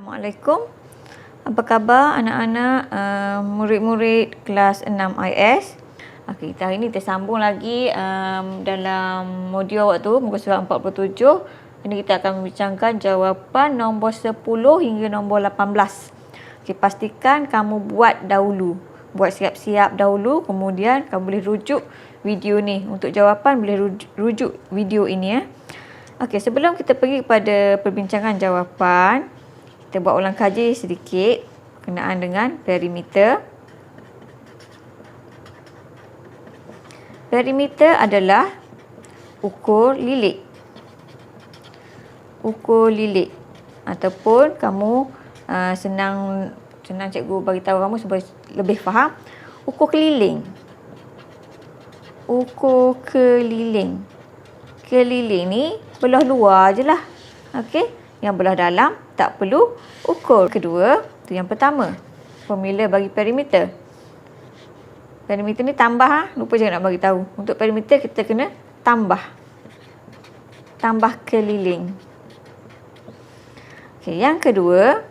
Assalamualaikum. Apa khabar anak-anak murid-murid kelas 6 IS? Okey, kita hari ni kita sambung lagi dalam modul awak tu muka surat 47. Ini kita akan membincangkan jawapan nombor 10 hingga nombor 18. Okey, pastikan kamu buat dahulu. Buat siap-siap dahulu, kemudian kamu boleh rujuk video ni. Untuk jawapan boleh rujuk video ini ya. Okey, sebelum kita pergi kepada perbincangan jawapan, kita buat ulang kaji sedikit berkenaan dengan perimeter. Perimeter adalah ukur lilik. Ukur lilik. Ataupun kamu senang cikgu bagi tahu kamu supaya lebih faham, ukur keliling. Ukur keliling. Keliling ni belah luar je lah. Okey, yang belah dalam tak perlu ukur. Kedua, tu yang pertama. Formula bagi perimeter. Perimeter ni tambah lupa je nak bagi tahu. Untuk perimeter kita kena tambah. Tambah keliling. Okey, yang kedua,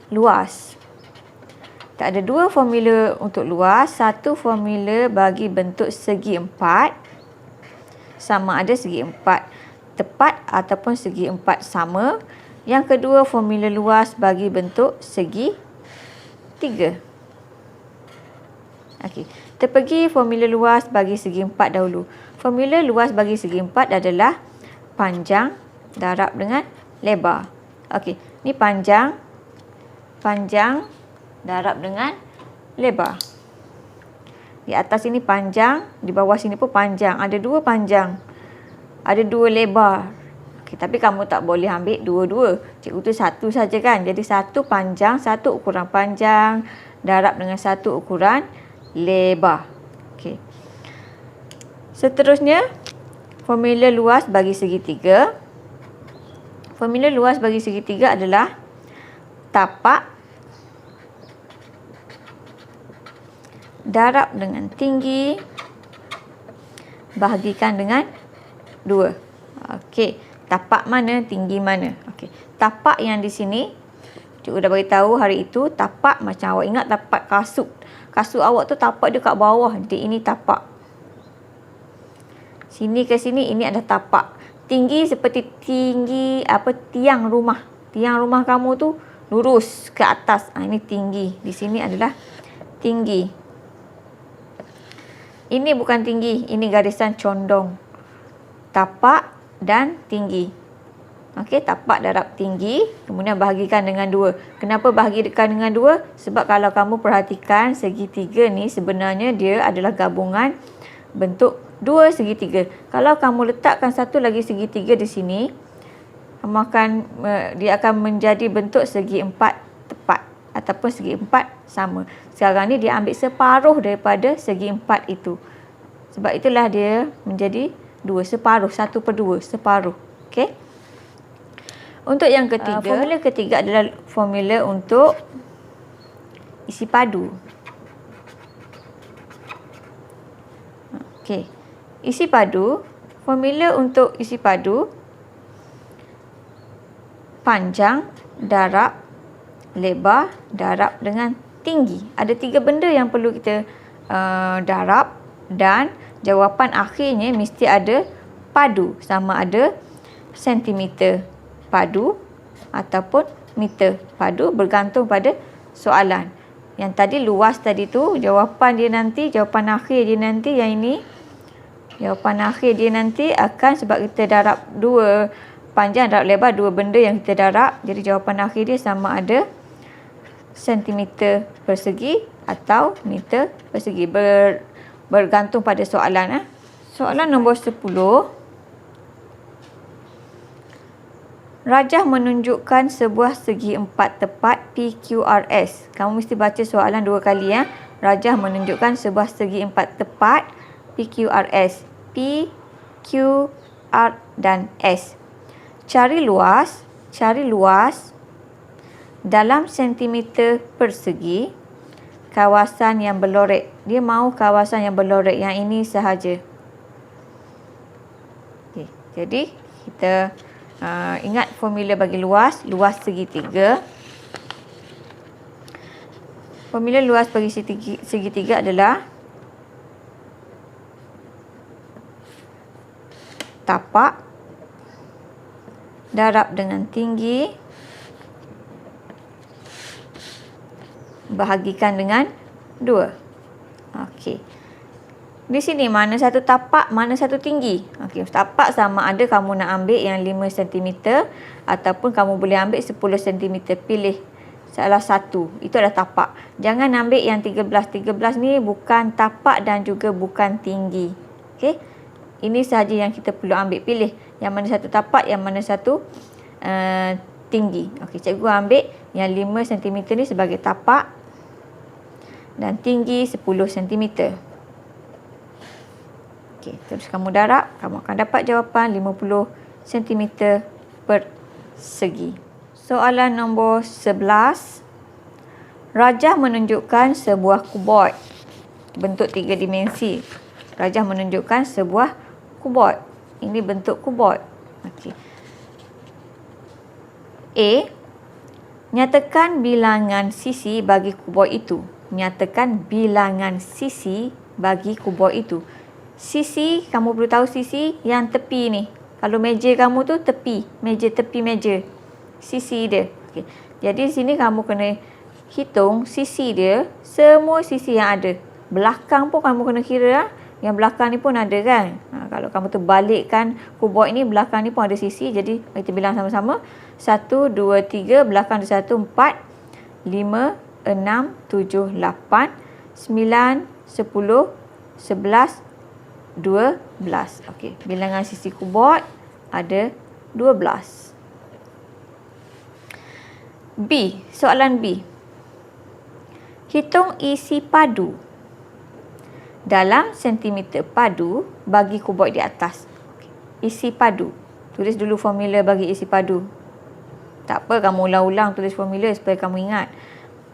luas. Tak ada dua formula untuk luas, satu formula bagi bentuk segi empat. Sama ada segi empat tepat ataupun segi empat sama. Yang kedua, formula luas bagi bentuk segi tiga. Okey, kita pergi formula luas bagi segi empat dahulu. Formula luas bagi segi empat adalah panjang darab dengan lebar. Okey, ni panjang darab dengan lebar. Di atas ini panjang, di bawah sini pun panjang. Ada dua panjang, ada dua lebar. Okay, tapi kamu tak boleh ambil dua-dua. Cikgu tu satu saja kan. Jadi satu panjang, satu ukuran panjang darab dengan satu ukuran lebar. Okay. Seterusnya, formula luas bagi segitiga. Formula luas bagi segitiga adalah tapak darab dengan tinggi bahagikan dengan 2. Okey, tapak mana, tinggi mana. Okey, tapak yang di sini cikgu dah bagi tahu hari itu, tapak macam awak ingat tapak kasut. Kasut awak tu tapak dia kat bawah. Jadi ini tapak. Sini ke sini ini ada tapak. Tinggi seperti tinggi tiang rumah. Tiang rumah kamu tu lurus ke atas. Ini tinggi. Di sini adalah tinggi. Ini bukan tinggi, ini garisan condong. Tapak dan tinggi. Okey, tapak darab tinggi, kemudian bahagikan dengan 2. Kenapa bahagikan dengan 2? Sebab kalau kamu perhatikan segitiga ni sebenarnya dia adalah gabungan bentuk dua segitiga. Kalau kamu letakkan satu lagi segitiga di sini, dia akan menjadi bentuk segi empat tepat ataupun segi empat sama. Sekarang ni dia ambil separuh daripada segi empat itu. Sebab itulah dia menjadi 2, separuh, 1/2, separuh. Okey. Untuk yang ketiga, formula ketiga adalah formula untuk isi padu. Okey. Isi padu, formula untuk isi padu panjang darab lebar darab dengan tinggi. Ada 3 benda yang perlu kita darab dan jawapan akhirnya mesti ada padu, sama ada sentimeter padu ataupun meter padu, bergantung pada soalan. Yang tadi luas tadi tu jawapan dia nanti, jawapan akhir dia nanti yang ini. Jawapan akhir dia nanti akan, sebab kita darab 2 panjang darab lebar, 2 benda yang kita darab. Jadi jawapan akhir dia sama ada sentimeter persegi atau meter persegi, bergantung pada soalan. Soalan nombor 10. Rajah menunjukkan sebuah segi empat tepat PQRS. Kamu mesti baca soalan 2 kali ya. Rajah menunjukkan sebuah segi empat tepat PQRS. P, Q, R dan S. Cari luas dalam sentimeter persegi kawasan yang berlorek. Dia mahu kawasan yang berlorek, yang ini sahaja. Okay. Jadi kita Ingat formula bagi luas segitiga. Formula luas bagi segitiga adalah tapak darab dengan tinggi bahagikan dengan 2. Okey. Di sini mana satu tapak, mana satu tinggi. Okey, tapak sama ada kamu nak ambil yang 5 cm ataupun kamu boleh ambil 10 cm. Pilih salah satu. Itu adalah tapak. Jangan ambil yang 13. 13 ni bukan tapak dan juga bukan tinggi. Okey. Ini sahaja yang kita perlu ambil. Pilih yang mana satu tapak, yang mana satu tinggi. Okey, cikgu ambil yang 5 cm ni sebagai tapak dan tinggi 10 cm. Okey, terus kamu darab, kamu akan dapat jawapan 50 cm per segi. Soalan nombor 11. Rajah menunjukkan sebuah kuboid bentuk 3 dimensi. Rajah menunjukkan sebuah kuboid. Ini bentuk kuboid. Okey. A. Nyatakan bilangan sisi bagi kuboid itu. Nyatakan bilangan sisi bagi kuboid itu. Sisi, kamu perlu tahu sisi yang tepi ni. Kalau meja kamu tu tepi, tepi meja. Sisi dia. Okey. Jadi sini kamu kena hitung sisi dia, semua sisi yang ada. Belakang pun kamu kena kira. Yang belakang ni pun ada kan. Kalau kamu terbalikkan kuboid ni, belakang ni pun ada sisi. Jadi kita bilang sama-sama. 1, 2, 3, belakang ada 1, 4, 5, 6, 7, 8, 9, 10, 11, 12. Okey, bilangan sisi kuboid ada 12. B, soalan B. Hitung isi padu dalam sentimeter padu bagi kuboid di atas. Isi padu. Tulis dulu formula bagi isi padu. Tak apa, kamu ulang-ulang tulis formula supaya kamu ingat.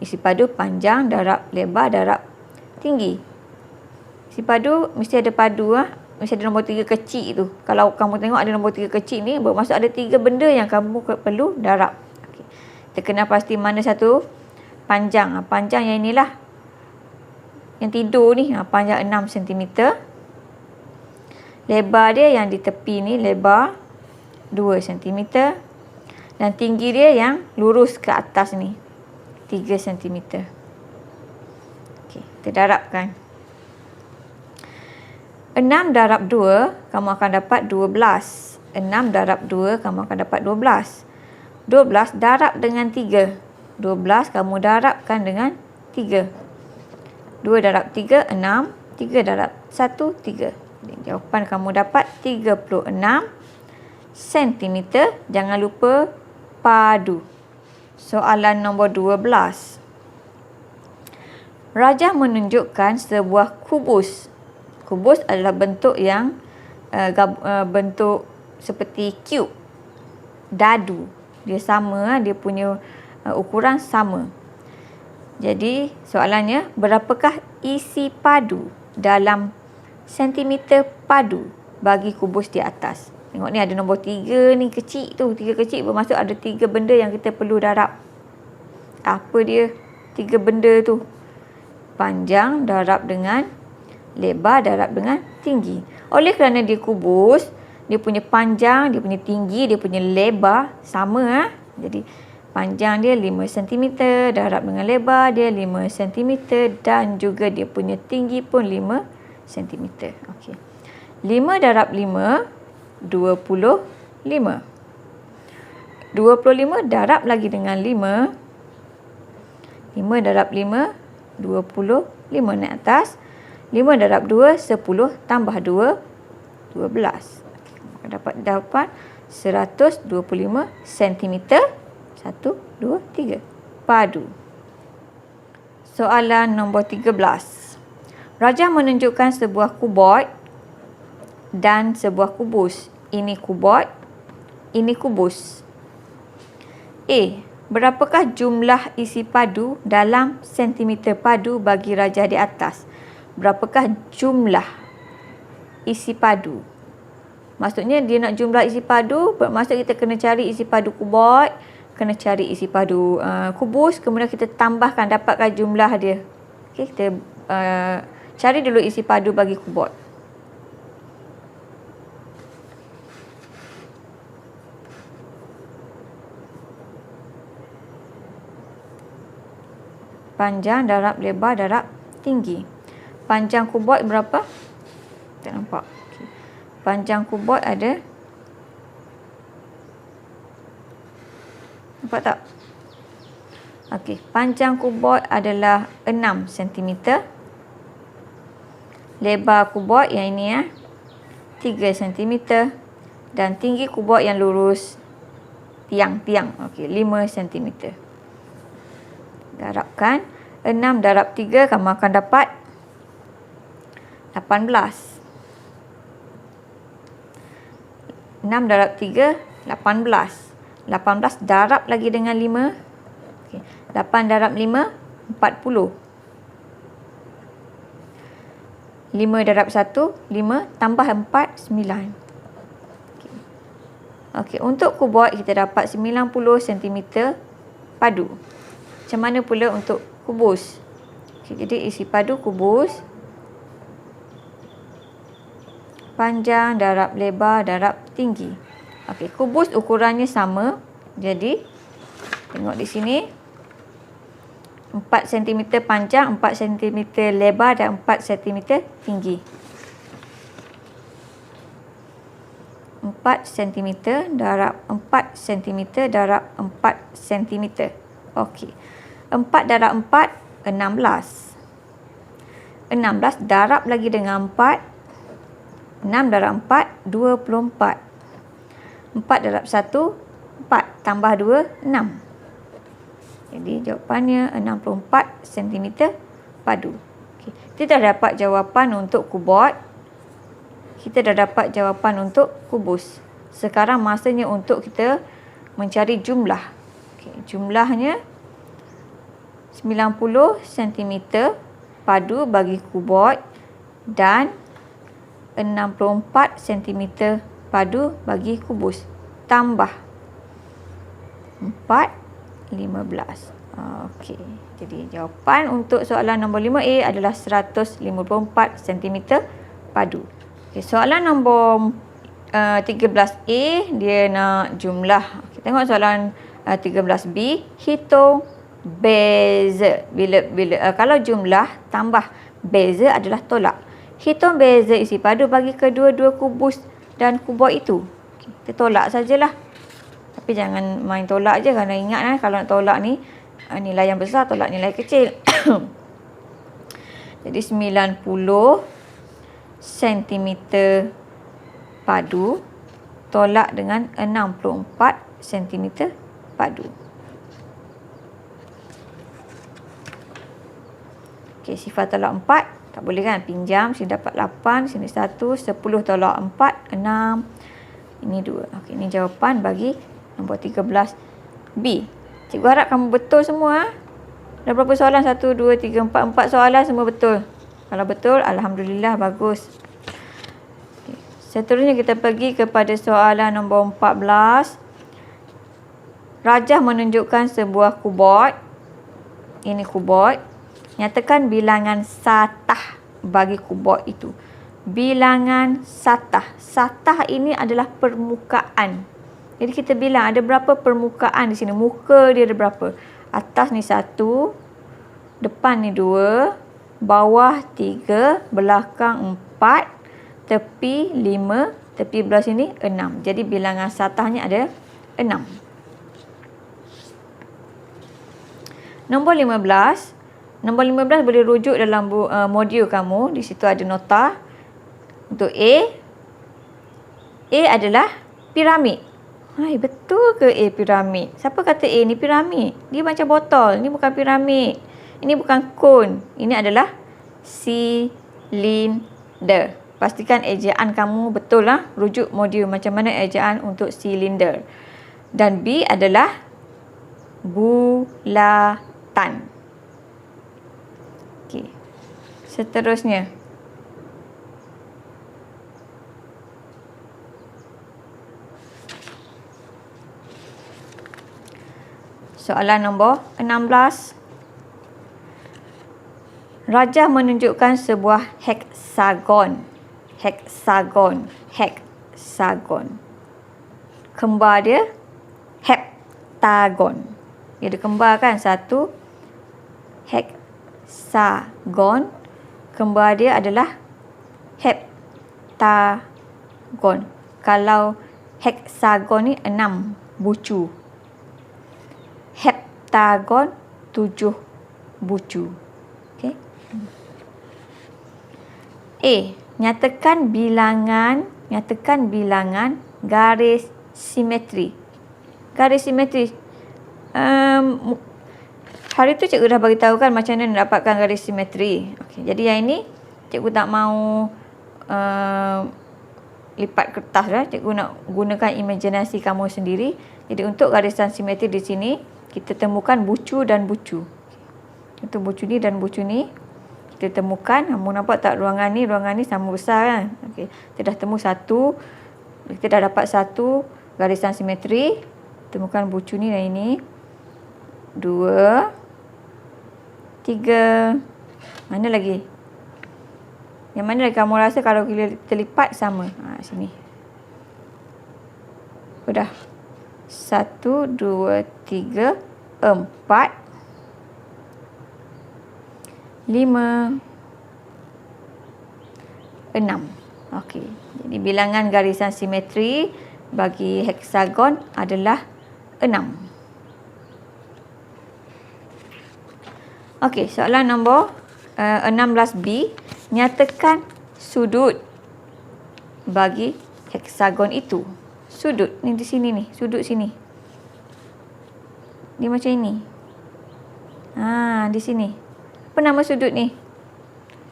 Isi padu panjang darab lebar darab tinggi. Isi padu mesti ada padu mesti ada nombor 3 kecil tu. Kalau kamu tengok ada nombor 3 kecil ni, bermaksud ada 3 benda yang kamu perlu darab. Okey. Kita kena pasti mana satu panjang. Panjang yang inilah. Yang tidur ni panjang 6 cm. Lebar dia yang di tepi ni lebar 2 cm. Dan tinggi dia yang lurus ke atas ni 3 cm. Okey, kita darabkan. 6 darab 2, kamu akan dapat 12. 6 darab 2, kamu akan dapat 12. 12 darab dengan 3. 12 kamu darabkan dengan 3. 2 darab 3, 6. 3 darab 1, 3. Jawapan kamu dapat 36 cm. Jangan lupa padu. Soalan nombor 12. Rajah menunjukkan sebuah kubus. Kubus adalah bentuk yang bentuk seperti cube, dadu. Dia sama, dia punya ukuran sama. Jadi soalannya, berapakah isi padu dalam sentimeter padu bagi kubus di atas? Tengok ni ada nombor 3 ni kecil tu. 3 kecil bermaksud ada 3 benda yang kita perlu darab. Apa dia 3 benda tu? Panjang darab dengan lebar darab dengan tinggi. Oleh kerana dia kubus, dia punya panjang, dia punya tinggi, dia punya lebar sama. Jadi panjang dia 5 cm, darab dengan lebar dia 5 cm dan juga dia punya tinggi pun 5 cm. Okey. 5 darab 5, 25. 25 darab lagi dengan 5. 5 darab 5, 25 naik atas. 5 darab 2, 10 tambah 2, 12. Kita dapat jawapan 125 cm. 1, 2, 3. Padu. Soalan nombor 13. Rajah menunjukkan sebuah kuboid dan sebuah kubus. Ini kuboid, ini kubus. A. Berapakah jumlah isi padu dalam sentimeter padu bagi rajah di atas? Berapakah jumlah isi padu? Maksudnya dia nak jumlah isi padu, bermaksud kita kena cari isi padu kuboid, kena cari isi padu kubus, kemudian kita tambahkan, dapatkan jumlah dia. Okey, kita cari dulu isi padu bagi kuboid. Panjang, darab, lebar, darab, tinggi. Panjang kuboid berapa? Tak nampak. Okay. Panjang kuboid ada, nampak tak? Okey, panjang kuboid adalah 6 cm. Lebar kuboid yang ini 3 cm. Dan tinggi kuboid yang lurus tiang-tiang. Okey, 5 cm. Darabkan 6 darab 3, kamu akan dapat 18. 6 darab 3, 18. 18 darab lagi dengan 5. Okay. 8 darab 5, 40. 5 darab 1, 5 tambah 4, 9. Okey, untuk kuboid kita dapat 90 cm padu. Macam mana pula untuk kubus? Okay, jadi isi padu kubus, panjang, darab, lebar, darab, tinggi. Okey, kubus ukurannya sama. Jadi tengok di sini 4 cm panjang, 4 cm lebar dan 4 cm tinggi. 4 cm darab 4 cm darab 4 cm. Okey. 4 darab 4, 16. 16 darab lagi dengan 4. 6 darab 4, 24. 4 darab 1, 4. Tambah 2, 6. Jadi jawapannya 64 cm padu. Okay. Kita dah dapat jawapan untuk kuboid. Kita dah dapat jawapan untuk kubus. Sekarang masanya untuk kita mencari jumlah. Okay. Jumlahnya 90 cm padu bagi kuboid dan 64 cm padu bagi kubus. Tambah 4, 15. Okey. Jadi jawapan untuk soalan nombor 5A adalah 154 cm padu. Okey, soalan nombor 13A dia nak jumlah. Okay, tengok soalan 13B, hitung beza. Kalau jumlah tambah beza adalah tolak. Hitung beza isi padu bagi kedua-dua kubus dan kuboid itu. Okay, kita tolak sajalah. Tapi jangan main tolak je, kerana ingat kalau nak tolak ni nilai yang besar tolak nilai kecil. Jadi 90 cm padu tolak dengan 64 cm padu. Okey, sifar tolak 4. Tak boleh kan? Pinjam. Sini dapat 8. Sini 1. 10 tolak 4. 6. Ini 2. Okey, ini jawapan bagi nombor 13B. Cikgu harap kamu betul semua. Dah berapa soalan? 1, 2, 3, 4. 4 soalan semua betul. Kalau betul, Alhamdulillah, bagus. Okay. Seterusnya kita pergi kepada soalan nombor 14. Rajah menunjukkan sebuah kuboid. Ini kuboid. Nyatakan bilangan satah bagi kuboid itu. Bilangan satah. Satah ini adalah permukaan. Jadi kita bilang ada berapa permukaan di sini. Muka dia ada berapa. Atas ni 1. Depan ni 2. Bawah 3. Belakang 4. Tepi 5. Tepi belah sini 6. Jadi bilangan satahnya ada 6. Nombor 15. Nombor 15 boleh rujuk dalam modul kamu. Di situ ada nota. Untuk A. A adalah piramid. Hai, betul ke A piramid? Siapa kata A ni piramid? Dia macam botol. Ini bukan piramid. Ini bukan kon. Ini adalah silinder. Pastikan ejaan kamu betul lah. Rujuk modul macam mana ejaan untuk silinder. Dan B adalah bulatan. Okey. Seterusnya. Soalan nombor 16. Rajah menunjukkan sebuah heksagon. Kembar dia heptagon. Dia ada kembar kan? Satu heksagon. Kembar dia adalah heptagon. Kalau heksagon ni 6 bucu. Heptagon 7 bucu. Okey. A. Nyatakan bilangan garis simetri. Garis simetri. Hari tu cikgu dah bagi tahu kan macam mana nak dapatkan garis simetri. Okey, jadi yang ini cikgu tak mau lipat kertas dah. Cikgu nak gunakan imajinasi kamu sendiri. Jadi untuk garisan simetri di sini kita temukan bucu dan bucu. Untuk bucu ni dan bucu ni kita temukan. Kamu nampak tak ruangan ni sama besar kan? Okey, kita dah temu satu. Kita dah dapat satu garisan simetri. Temukan bucu ni dan ini. 2, 3. Mana lagi? Yang mana lagi kamu rasa kalau kita lipat sama? Sini. Sudah. 1, 2, 3, 4, 5, 6. Okey. Jadi bilangan garisan simetri bagi heksagon adalah 6. Okey, soalan nombor 16B. Nyatakan sudut bagi heksagon itu. Sudut ni di sini ni, sudut sini. Dia macam ini. Di sini. Apa nama sudut ni?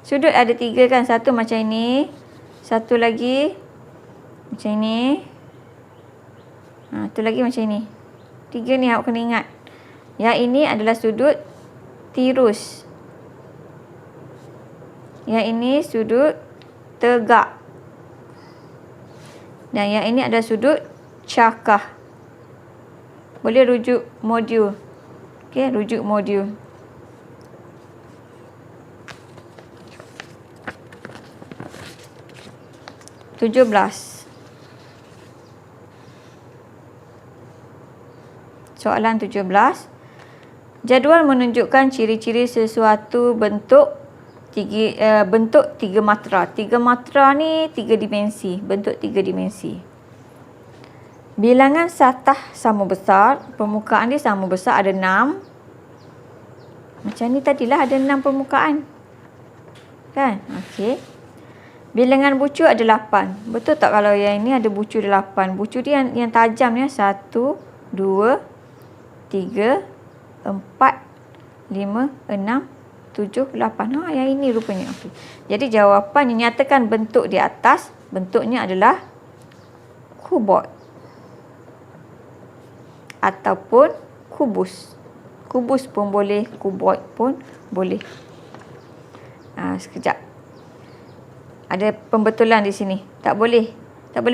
Sudut ada 3 kan? Satu macam ini. Satu lagi macam ini. Satu lagi macam ini. 3 ni awak kena ingat. Yang ini adalah sudut tirus. Yang ini sudut tegak. Dan yang ini adalah sudut cakah. Boleh rujuk modul. Okey, rujuk modul. Soalan 17. Jadual menunjukkan ciri-ciri sesuatu bentuk 3 matra. 3 matra ni 3 dimensi. Bentuk 3 dimensi. Bilangan satah sama besar. Permukaan dia sama besar. Ada 6. Macam ni tadilah ada 6 permukaan. Kan? Okey. Bilangan bucu ada 8. Betul tak kalau yang ini ada bucu 8? Bucu dia yang tajam ni 1, 2, 3, 4, 5, 6, 7, 8. Yang ini rupanya. Okay. Jadi jawapan yang nyatakan bentuk di atas, bentuknya adalah kuboid. Ataupun kubus. Kubus pun boleh, kuboid pun boleh. Sekejap. Ada pembetulan di sini. Tak boleh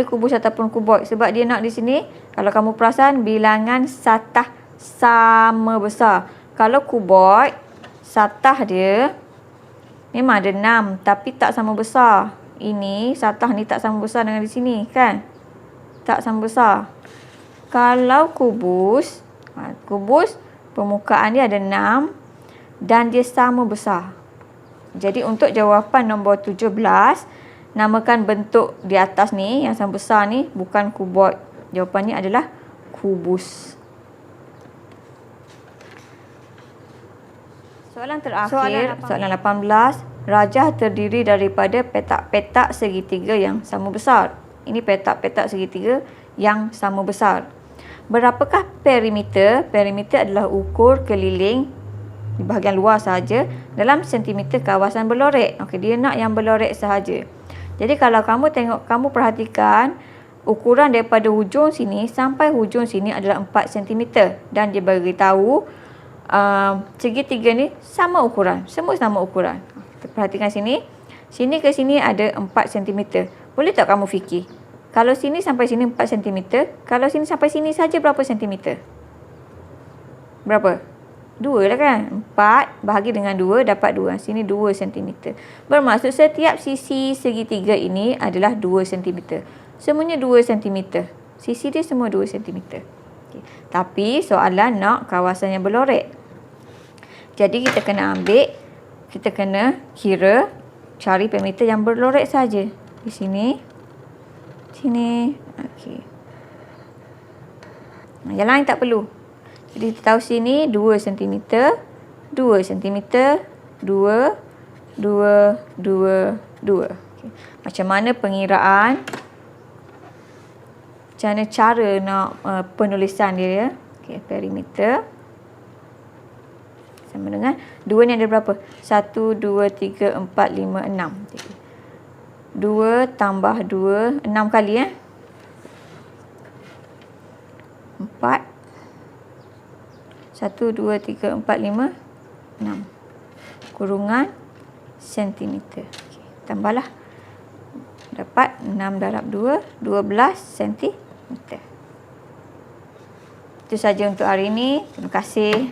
kubus ataupun kuboid. Sebab dia nak di sini, kalau kamu perasan, bilangan satah sama besar. Kalau kuboid, satah dia memang ada 6 tapi tak sama besar. Ini satah ni tak sama besar dengan di sini kan? Tak sama besar. Kalau kubus permukaan dia ada 6 dan dia sama besar. Jadi untuk jawapan nombor 17, namakan bentuk di atas ni yang sama besar ni bukan kuboid. Jawapannya adalah kubus. Soalan terakhir, soalan 18. Rajah terdiri daripada petak-petak segitiga yang sama besar. Ini petak-petak segitiga yang sama besar. Berapakah perimeter? Perimeter adalah ukur keliling di bahagian luar sahaja dalam sentimeter kawasan berlorek. Okey, dia nak yang berlorek sahaja. Jadi kalau kamu perhatikan ukuran daripada hujung sini sampai hujung sini adalah 4 cm dan dia beritahu segitiga ni sama ukuran, semua sama ukuran. Kita perhatikan sini. Sini ke sini ada 4 cm. Boleh tak kamu fikir? Kalau sini sampai sini 4 cm, kalau sini sampai sini saja berapa cm? berapa? 2 lah kan. 4 bahagi dengan 2 dapat 2. Sini 2 cm. Bermaksud setiap sisi segitiga ini adalah 2 cm. Semuanya 2 cm. Sisi dia semua 2 cm. Okay. Tapi soalan nak kawasan yang berlorek. Jadi kita kena kira cari perimeter yang berlorek saja. Di sini. Sini. Okey. Yang lain tak perlu. Jadi kita tahu sini 2 cm, 2 cm, 2, 2, 2, 2. Okay. Macam mana pengiraan? Macam mana cara nak penulisan dia ya? Okay, perimeter. Sama dengan 2 ni ada berapa? 1, 2, 3, 4, 5, 6. 2 tambah 2, 6 kali ya. 4. 1, 2, 3, 4, 5, 6. Kurungan sentimeter. Okay. Tambahlah. Dapat 6 darab 2, 12 sentimeter. Itu saja untuk hari ini. Terima kasih.